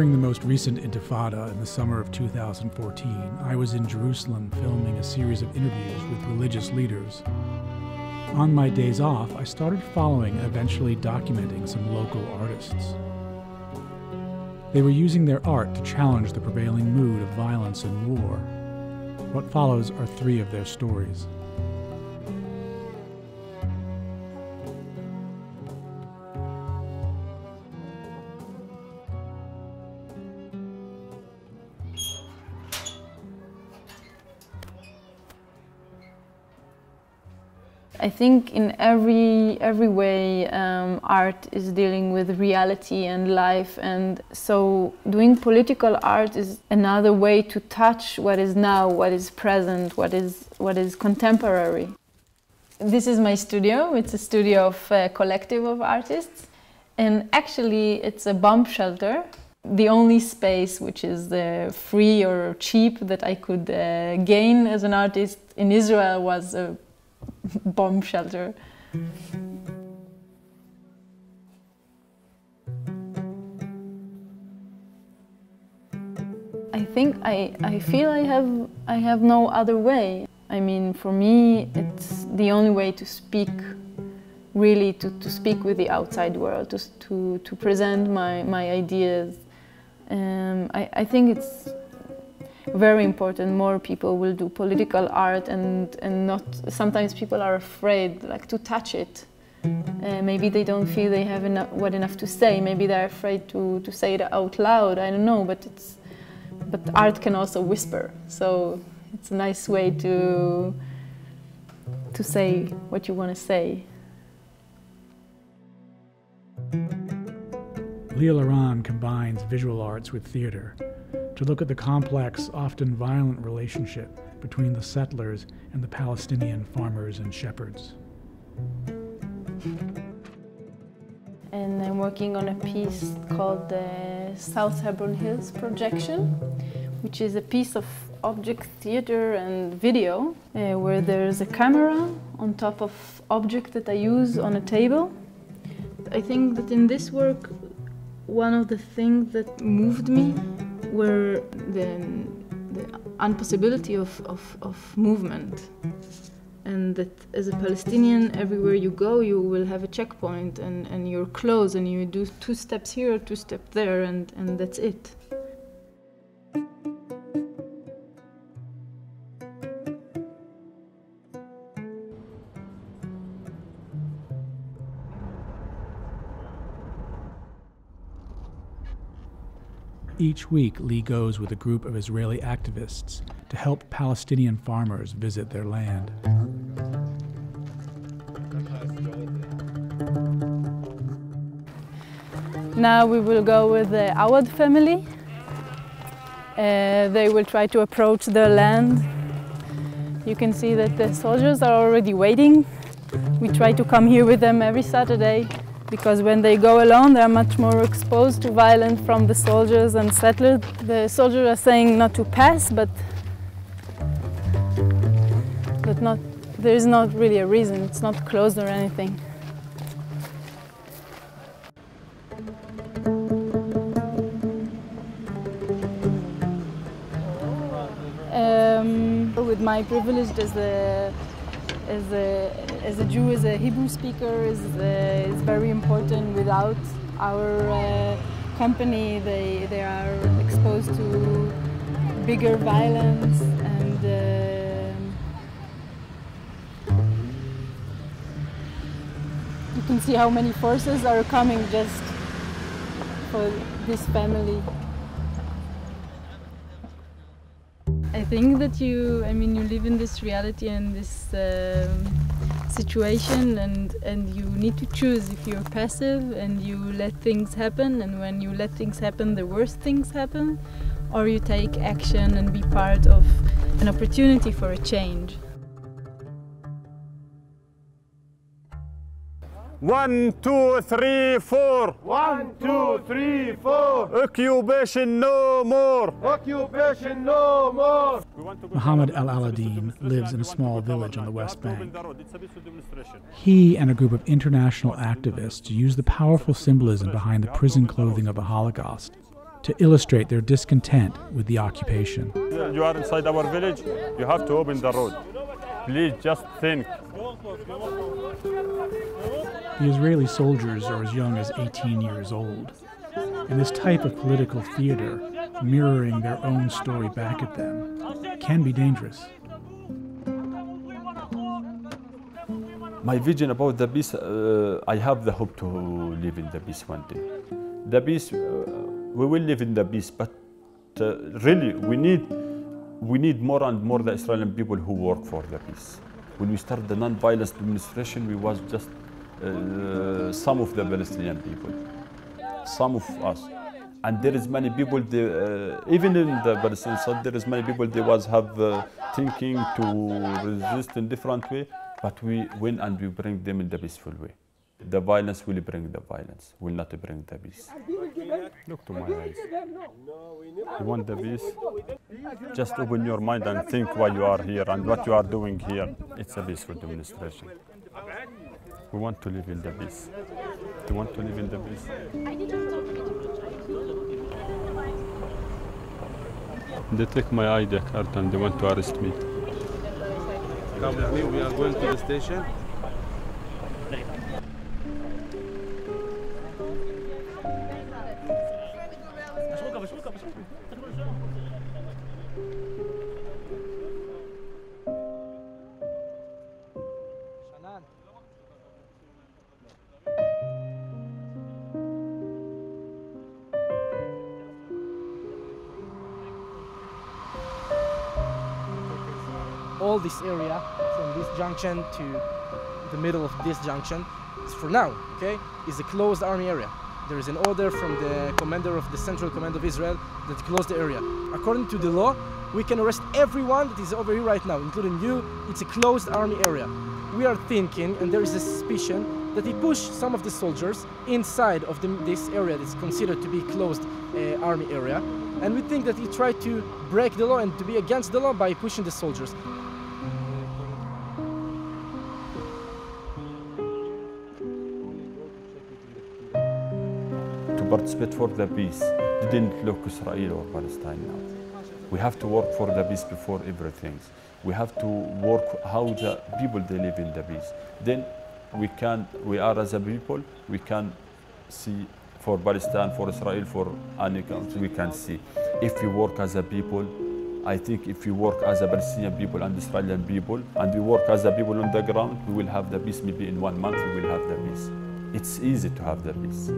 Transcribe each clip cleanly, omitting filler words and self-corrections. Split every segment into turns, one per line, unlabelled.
During the most recent Intifada in the summer of 2014, I was in Jerusalem filming a series of interviews with religious leaders. On my days off, I started following and eventually documenting some local artists. They were using their art to challenge the prevailing mood of violence and war. What follows are 3 of their stories.
I think in every way art is dealing with reality and life, and so doing political art is another way to touch what is now, what is present, what is contemporary. This is my studio. It's a studio of a collective of artists, and actually it's a bomb shelter. The only space which is free or cheap that I could gain as an artist in Israel was a bomb shelter. I think I feel I have no other way. I mean, for me, it's the only way to speak, really to speak with the outside world, to present my ideas. I think it's very important. More people will do political art, and not. Sometimes people are afraid, like, to touch it. Maybe they don't feel they have enough to say. Maybe they're afraid to say it out loud. I don't know, but art can also whisper. So it's a nice way to say what you want to say.
LaRon combines visual arts with theater to look at the complex, often violent relationship between the settlers and the Palestinian farmers and shepherds.
And I'm working on a piece called the South Hebron Hills Projection, which is a piece of object theater and video, where there's a camera on top of object that I use on a table. I think that in this work, one of the things that moved me were the impossibility of movement, and that as a Palestinian, everywhere you go, you will have a checkpoint, and you're close, and you do 2 steps here, 2 steps there, and that's it.
Each week, Lee goes with a group of Israeli activists to help Palestinian farmers visit their land.
Now we will go with the Awad family. They will try to approach their land. You can see that the soldiers are already waiting. We try to come here with them every Saturday, because when they go alone, they're much more exposed to violence from the soldiers and settlers. The soldiers are saying not to pass, but there is not really a reason. It's not closed or anything. With my privilege as a Jew, as a Hebrew speaker, is very important. Without our company, they are exposed to bigger violence, and you can see how many forces are coming just for this family. I think that you live in this reality and this situation, and you need to choose if you're passive and you let things happen, and when you let things happen, the worst things happen, or you take action and be part of an opportunity for a change.
1, 2, 3, 4. 1, 2, 3, 4. Occupation no more. Occupation no more.
Mohammed Al Aladeen lives in a small village on the West Bank. He and a group of international activists use the powerful symbolism behind the prison clothing of the Holocaust to illustrate their discontent with the occupation.
You are inside our village, you have to open the road. Please just think.
The Israeli soldiers are as young as 18 years old, and this type of political theater, mirroring their own story back at them, can be dangerous.
My vision about the peace, I have the hope to live in the peace one day. The peace, we will live in the peace, but really we need more and more the Israeli people who work for the peace. When we started the non-violence demonstration, we was just some of the Palestinian people, some of us. And there is many people, even in the Palestinian side, there is many people they was have thinking to resist in different way, but we win and we bring them in the peaceful way. The violence will bring the violence, will not bring the peace. Look to my eyes. You want the peace? Just open your mind and think why you are here and what you are doing here. It's a peaceful demonstration. We want to live in the peace. Do you want to live in the peace? They take my ID card and they want to arrest me.
Come with me, we are going to the station.
All this area from this junction to the middle of this junction, for now, okay, is a closed army area. There is an order from the commander of the Central Command of Israel that closed the area. According to the law, we can arrest everyone that is over here right now, including you. It's a closed army area. We are thinking, and there is a suspicion, that he pushed some of the soldiers inside of this area that's considered to be closed army area. And we think that he tried to break the law and to be against the law by pushing the soldiers.
Participate for the peace didn't look Israel or Palestine now. We have to work for the peace before everything. We have to work how the people they live in the peace. Then we are as a people, we can see for Palestine, for Israel, for any country, we can see. If we work as a people, I think if we work as a Palestinian people and Israeli people, and we work as a people on the ground, we will have the peace. Maybe in 1 month we will have the peace. It's easy to have the peace.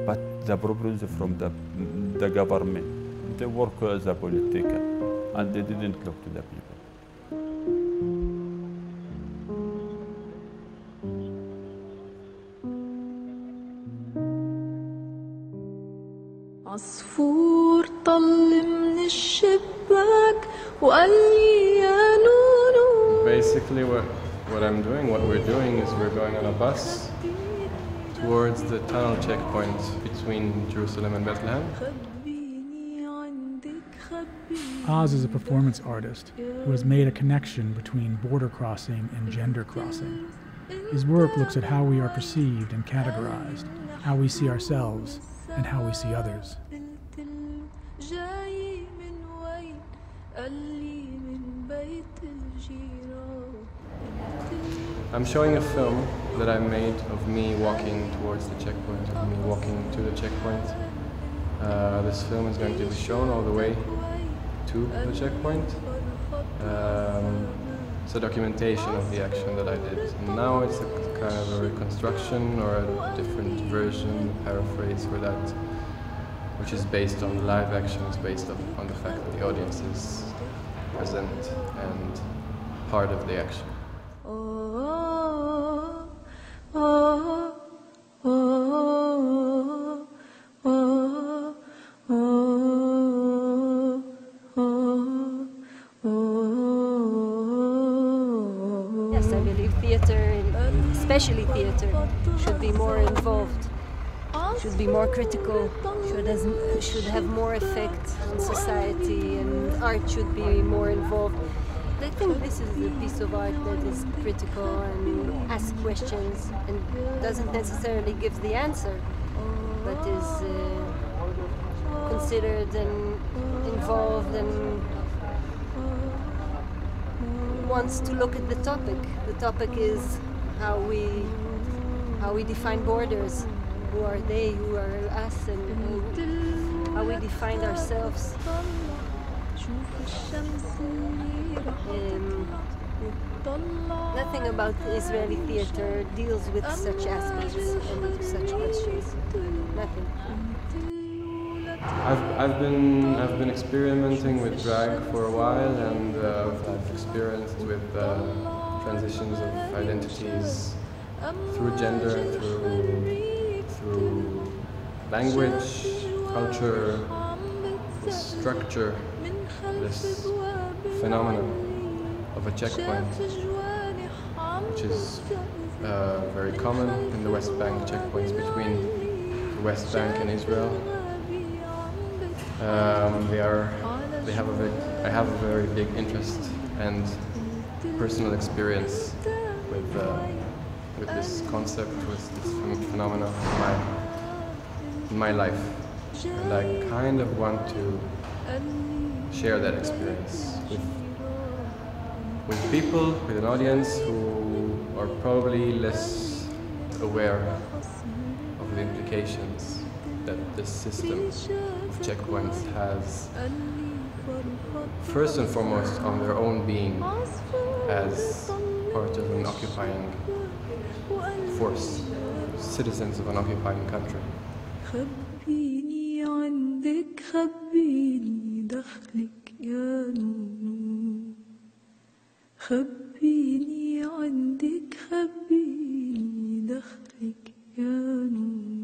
But the problems from the government, they work as a politician, and they didn't look to the people.
عصفور طل من الشباك وقال لي يا نونو.
Basically what I'm doing, what we're doing is we're going on a bus towards the tunnel checkpoint between Jerusalem and Bethlehem.
Oz is a performance artist who has made a connection between border crossing and gender crossing. His work looks at how we are perceived and categorized, how we see ourselves, and how we see others.
I'm showing a film that I made of me walking towards the checkpoint, of me walking to the checkpoint. This film is going to be shown all the way to the checkpoint. It's a documentation of the action that I did. And now it's a kind of a reconstruction or a different version, paraphrase for that, which is based on live action, it's based on the fact that the audience is present and part of the action.
Yes, I believe theater, especially theater, should be more involved, should be more critical, should have more effect on society, and art should be more involved. I think this is a piece of art that is critical and asks questions and doesn't necessarily give the answer, but is considered and involved and wants to look at the topic. The topic is how we define borders. Who are they? Who are us? And how we define ourselves. Nothing about Israeli theater deals with such aspects and such questions. Nothing.
I've been experimenting with drag for a while, and I've experienced with transitions of identities through gender, through language, culture, structure, this phenomenon of a checkpoint, which is very common in the West Bank, checkpoints between the West Bank and Israel. I have a very big interest and personal experience with this concept, with this phenomenon in my life, and I kind of want to share that experience with people, with an audience who are probably less aware of the implications that this system of checkpoints has, first and foremost, on their own being as part of an occupying force, citizens of an occupying country.
خبيني عندك خبيني دخلك يا نونو خبيني عندك خبيني دخلك يا نونو